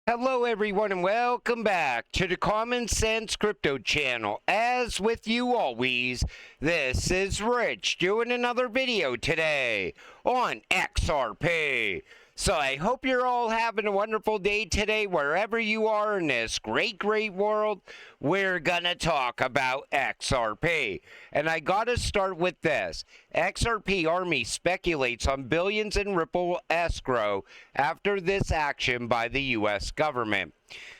Hello everyone and welcome back to the Common Sense Crypto channel. As with you always, this is Rich doing another video today on XRP. So I hope you're all having a wonderful day today wherever you are in this great world. We're gonna talk about XRP. And I gotta start with this. XRP Army speculates on billions in Ripple Escrow after this action by the U.S. government.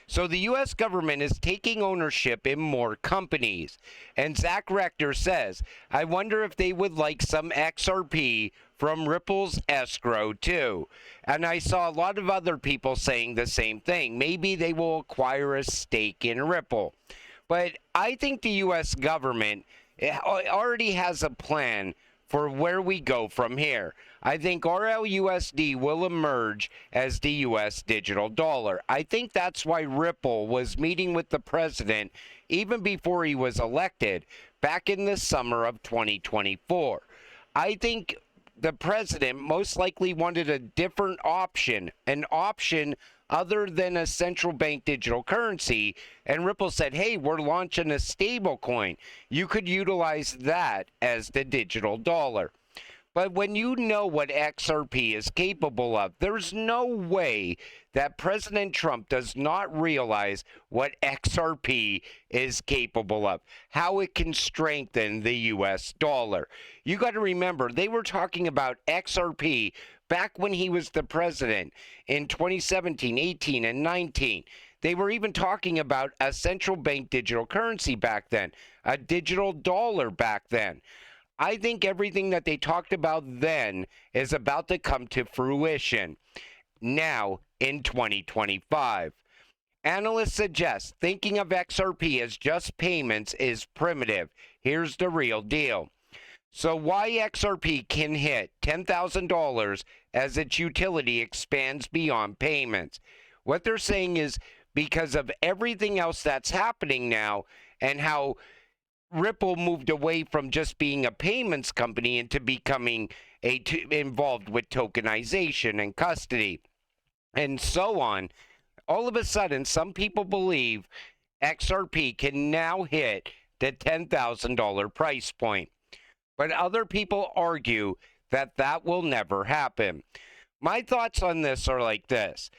So the U.S. government is taking ownership in more companies. And Zach Rector says, I wonder if they would like some XRP from Ripple's escrow too. And I saw a lot of other people saying the same thing. Maybe they will acquire a stake in Ripple. But I think the U.S. government already has a plan for where we go from here. I think RLUSD will emerge as the U.S. digital dollar. I think that's why Ripple was meeting with the president even before he was elected back in the summer of 2024. I think the president most likely wanted a different option, an option other than a central bank digital currency, and Ripple said, hey, we're launching a stable coin. You could utilize that as the digital dollar. But when you know what XRP is capable of, there's no way that President Trump does not realize what XRP is capable of, how it can strengthen the U.S. dollar. You got to remember, they were talking about XRP back when he was the president in 2017, 18, and 19. They were even talking about a central bank digital currency back then, a digital dollar back then. I think everything that they talked about then is about to come to fruition now in 2025. Analysts suggest thinking of XRP as just payments is primitive. Here's the real deal. So why XRP can hit $10,000 as its utility expands beyond payments? What they're saying is because of everything else that's happening now and how Ripple moved away from just being a payments company into becoming involved with tokenization and custody and so on. All of a sudden, some people believe XRP can now hit the $10,000 price point. But other people argue that that will never happen. My thoughts on this are like this.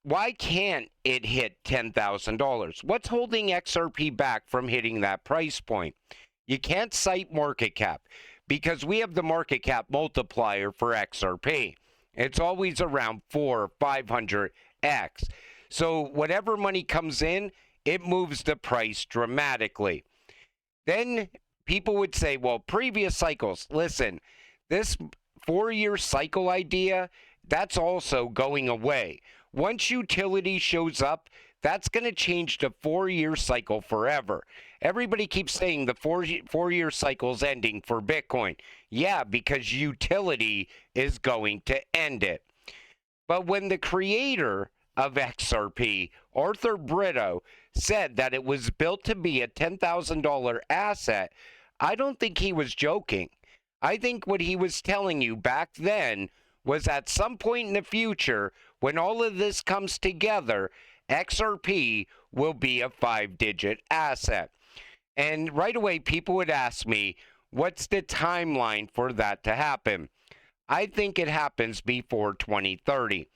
Why can't it hit $10,000? What's holding XRP back from hitting that price point? You can't cite market cap because we have the market cap multiplier for XRP. It's always around 400 or 500x. So whatever money comes in, it moves the price dramatically. Then people would say, well, previous cycles, listen, this 4-year cycle idea, that's also going away. Once utility shows up, that's going to change the 4-year cycle forever. Everybody keeps saying the four-year cycle's ending for Bitcoin. Yeah, because utility is going to end it. But when the creator of XRP, Arthur Brito, said that it was built to be a $10,000 asset, I don't think he was joking. I think what he was telling you back then was at some point in the future, when all of this comes together, XRP will be a 5-digit asset. And right away, people would ask me, what's the timeline for that to happen? I think it happens before 2030.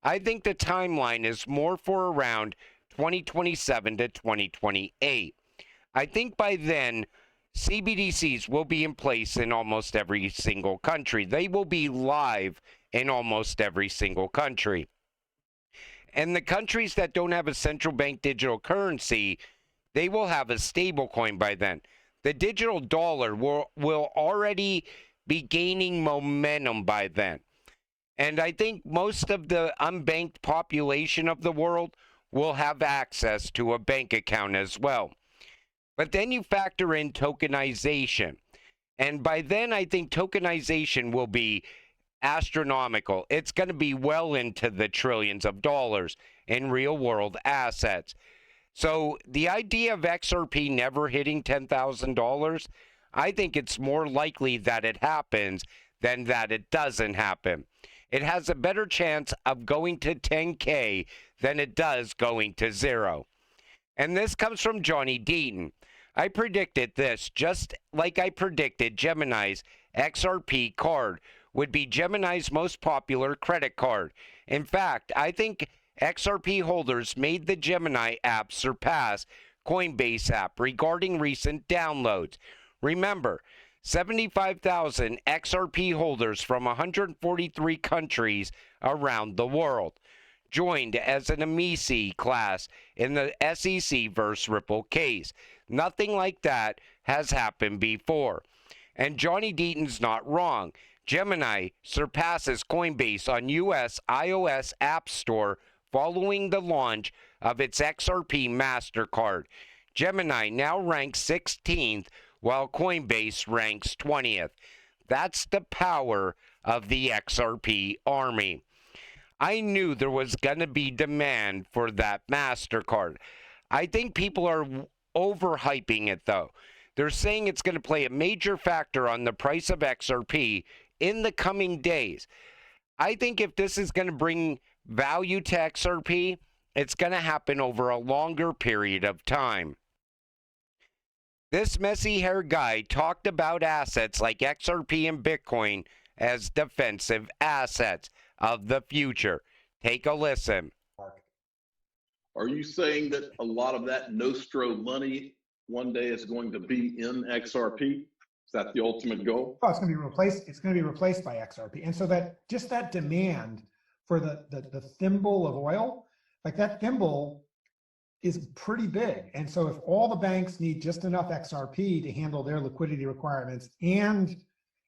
I think the timeline is more for around 2027 to 2028. I think by then, CBDCs will be in place in almost every single country. They will be live in almost every single country. And the countries that don't have a central bank digital currency, they will have a stable coin by then. The digital dollar will already be gaining momentum by then. And I think most of the unbanked population of the world will have access to a bank account as well. But then you factor in tokenization. And by then, I think tokenization will be astronomical. It's going to be well into the trillions of dollars in real-world assets. So the idea of XRP never hitting $10,000, I think it's more likely that it happens than that it doesn't happen. it has a better chance of going to 10K than it does going to 0. And this comes from Johnny Deaton. I predicted this just like I predicted Gemini's XRP card would be Gemini's most popular credit card. In fact, I think XRP holders made the Gemini app surpass Coinbase app regarding recent downloads. Remember, 75,000 XRP holders from 143 countries around the world joined as an amici class in the SEC vs. Ripple case. Nothing like that has happened before. And Johnny Deaton's not wrong. Gemini surpasses Coinbase on US iOS App Store following the launch of its XRP MasterCard. Gemini now ranks 16th while Coinbase ranks 20th. That's the power of the XRP army. I knew there was going to be demand for that MasterCard. I think people are overhyping it, though. They're saying it's going to play a major factor on the price of XRP in the coming days. I think if this is going to bring value to XRP, it's going to happen over a longer period of time. This messy-haired guy talked about assets like XRP and Bitcoin as defensive assets of the future. Take a listen. Are you saying that a lot of that Nostro money one day is going to be in XRP? Is that the ultimate goal? Oh, it's going to be replaced. It's going to be replaced by XRP. And so that just that demand for the thimble of oil, like that thimble is pretty big. And so if all the banks need just enough XRP to handle their liquidity requirements, and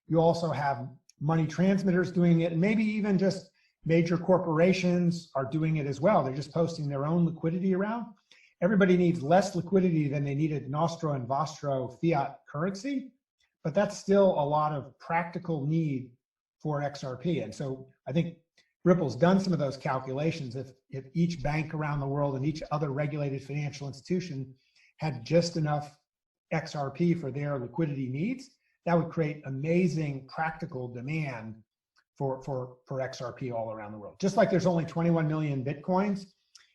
you also have money transmitters doing it, and maybe even just major corporations are doing it as well. They're just posting their own liquidity around. Everybody needs less liquidity than they needed Nostro and Vostro fiat currency, but that's still a lot of practical need for XRP. And so I think Ripple's done some of those calculations. If each bank around the world and each other regulated financial institution had just enough XRP for their liquidity needs, that would create amazing practical demand for XRP all around the world. Just like there's only 21 million Bitcoins,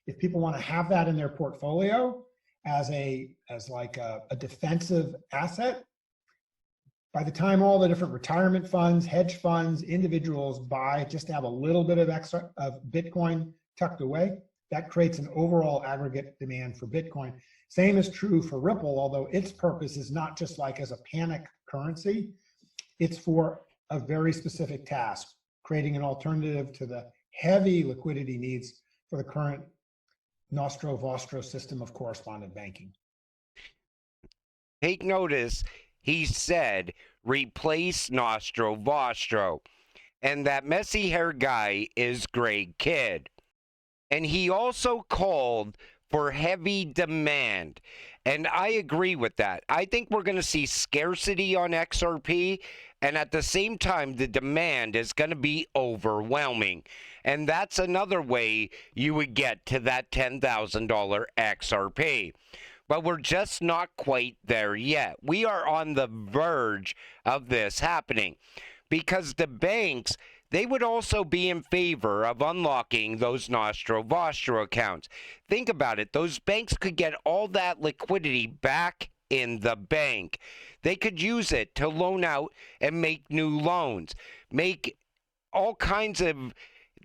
if people want to have that in their portfolio as like a defensive asset, by the time all the different retirement funds, hedge funds, individuals buy just to have a little bit of Bitcoin tucked away, that creates an overall aggregate demand for Bitcoin. Same is true for Ripple, although its purpose is not just like as a panic currency, it's for a very specific task, creating an alternative to the heavy liquidity needs for the current Nostro Vostro system of correspondent banking. Take notice, he said, replace Nostro Vostro. And that messy-haired guy is Greg Kidd. And he also called for heavy demand. And I agree with that. I think we're going to see scarcity on XRP, and at the same time, the demand is going to be overwhelming. And that's another way you would get to that $10,000 XRP. But we're just not quite there yet. We are on the verge of this happening because the banks, they would also be in favor of unlocking those Nostro Vostro accounts. Think about it. Those banks could get all that liquidity back in the bank. They could use it to loan out and make new loans, make all kinds of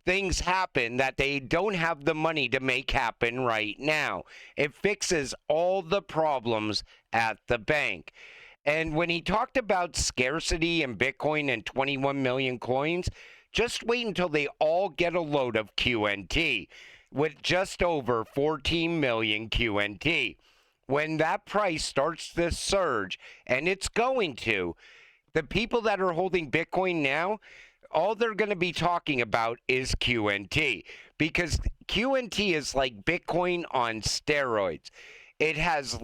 things happen that they don't have the money to make happen right now. It fixes all the problems at the bank. And when he talked about scarcity in Bitcoin and 21 million coins, just wait until they all get a load of QNT with just over 14 million QNT. When that price starts to surge, and it's going to, the people that are holding Bitcoin now, all they're going to be talking about is QNT, because QNT is like Bitcoin on steroids. It has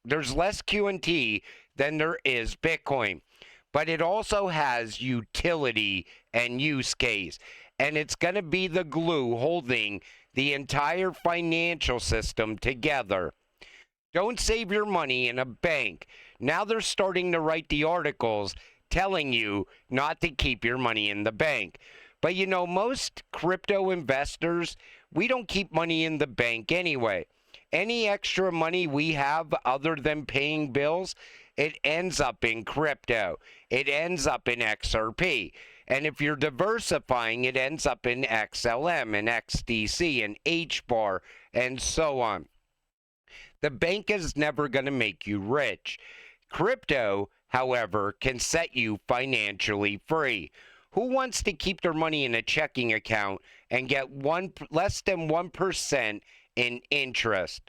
there's less QNT than there is Bitcoin, but it also has utility and use case, and it's going to be the glue holding the entire financial system together. Don't save your money in a bank. Now they're starting to write the articles telling you not to keep your money in the bank. But you know, most crypto investors, we don't keep money in the bank anyway. Any extra money we have other than paying bills, it ends up in crypto. It ends up in XRP. And if you're diversifying, it ends up in XLM and XDC and HBAR and so on. The bank is never going to make you rich. Crypto, however, can set you financially free. Who wants to keep their money in a checking account and get less than 1% in interest?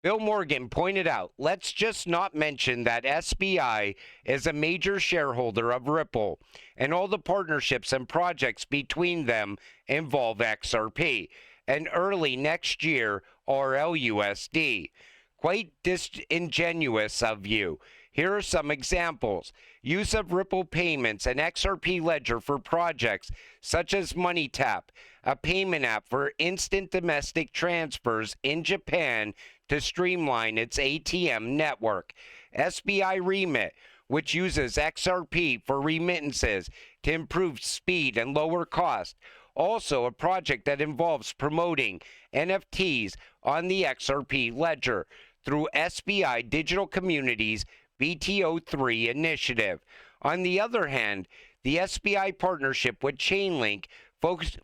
Bill Morgan pointed out, let's just not mention that SBI is a major shareholder of Ripple, and all the partnerships and projects between them involve XRP, and early next year, RLUSD. Quite disingenuous of you. Here are some examples. Use of Ripple payments and XRP Ledger for projects such as MoneyTap, a payment app for instant domestic transfers in Japan to streamline its ATM network. SBI Remit, which uses XRP for remittances to improve speed and lower cost. Also, a project that involves promoting NFTs on the XRP Ledger through SBI Digital Communities BTO3 initiative. On the other hand, the SBI partnership with Chainlink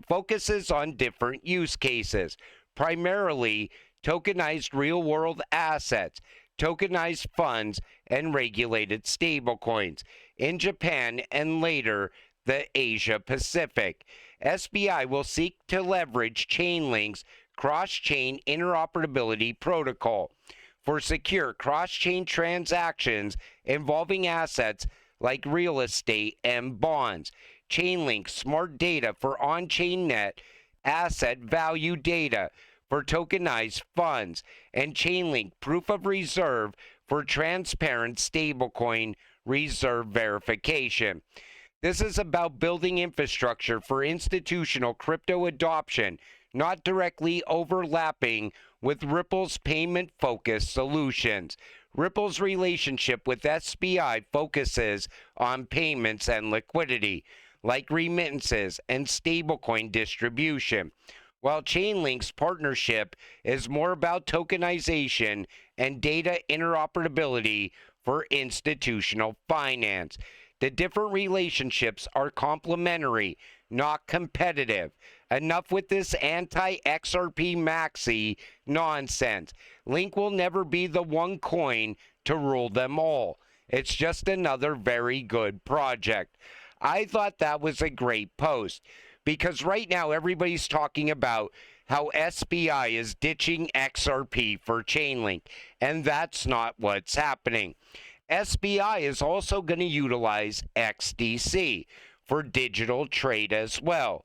focuses on different use cases, primarily tokenized real-world assets, tokenized funds, and regulated stablecoins in Japan and later the Asia Pacific. SBI will seek to leverage Chainlink's cross-chain interoperability protocol for secure cross-chain transactions involving assets like real estate and bonds. Chainlink Smart Data for on-chain net asset value data for tokenized funds, and Chainlink Proof of Reserve for transparent stablecoin reserve verification. This is about building infrastructure for institutional crypto adoption, not directly overlapping with Ripple's payment-focused solutions. Ripple's relationship with SBI focuses on payments and liquidity, like remittances and stablecoin distribution, while Chainlink's partnership is more about tokenization and data interoperability for institutional finance. The different relationships are complementary, not competitive. Enough with this anti-XRP maxi nonsense. Link will never be the one coin to rule them all. It's just another very good project. I thought that was a great post because right now everybody's talking about how SBI is ditching XRP for Chainlink, and that's not what's happening. SBI is also going to utilize XDC for digital trade as well.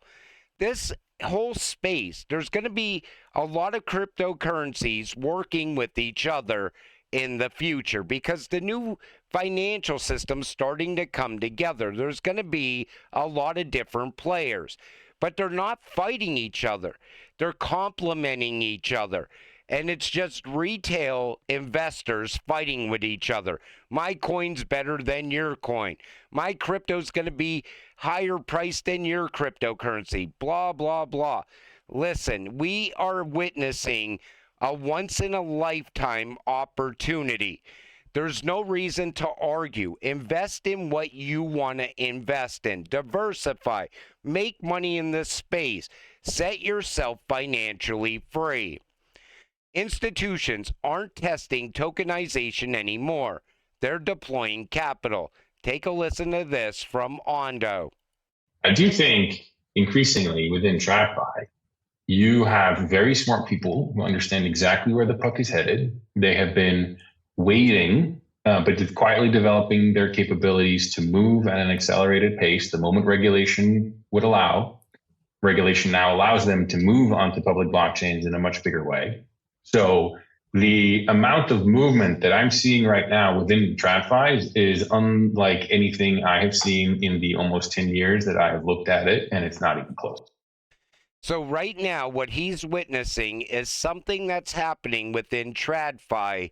This whole space, there's going to be a lot of cryptocurrencies working with each other in the future because the new financial system's starting to come together. There's going to be a lot of different players, but they're not fighting each other. They're complementing each other. And it's just retail investors fighting with each other. My coin's better than your coin. My crypto's going to be higher priced than your cryptocurrency. Blah, blah, blah. Listen, we are witnessing a once-in-a-lifetime opportunity. There's no reason to argue. Invest in what you want to invest in. Diversify. Make money in this space. Set yourself financially free. Institutions aren't testing tokenization anymore. They're deploying capital. Take a listen to this from Ondo. I do think increasingly within TradFi, you have very smart people who understand exactly where the puck is headed. They have been waiting, but quietly developing their capabilities to move at an accelerated pace the moment regulation would allow. Regulation now allows them to move onto public blockchains in a much bigger way. So the amount of movement that I'm seeing right now within TradFi is unlike anything I have seen in the almost 10 years that I have looked at it, and it's not even close. So right now, what he's witnessing is something that's happening within TradFi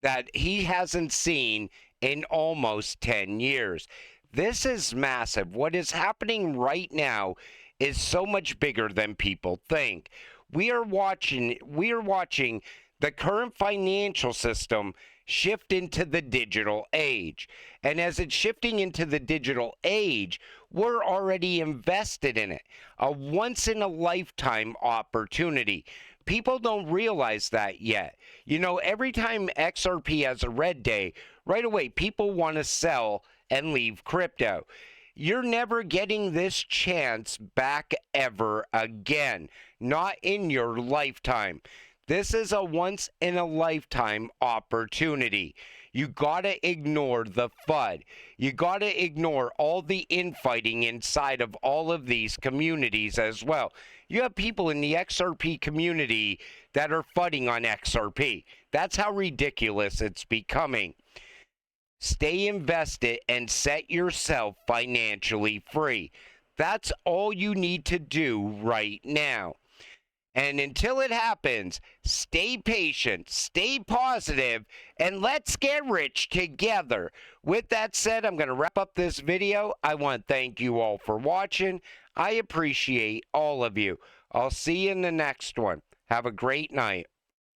that he hasn't seen in almost 10 years. This is massive. What is happening right now is so much bigger than people think. We are watching the current financial system shift into the digital age. And as it's shifting into the digital age, we're already invested in it. A once in a lifetime opportunity. People don't realize that yet. You know, every time XRP has a red day, right away people want to sell and leave crypto. You're never getting this chance back ever again. Not in your lifetime. This is a once in a lifetime opportunity. You gotta ignore the FUD. You gotta ignore all the infighting inside of all of these communities as well. You have people in the XRP community that are FUDding on XRP. That's how ridiculous it's becoming. Stay invested and set yourself financially free. That's all you need to do right now. And until it happens, stay patient, stay positive, and let's get rich together. With that said, I'm going to wrap up this video. I want to thank you all for watching. I appreciate all of you. I'll see you in the next one. Have a great night.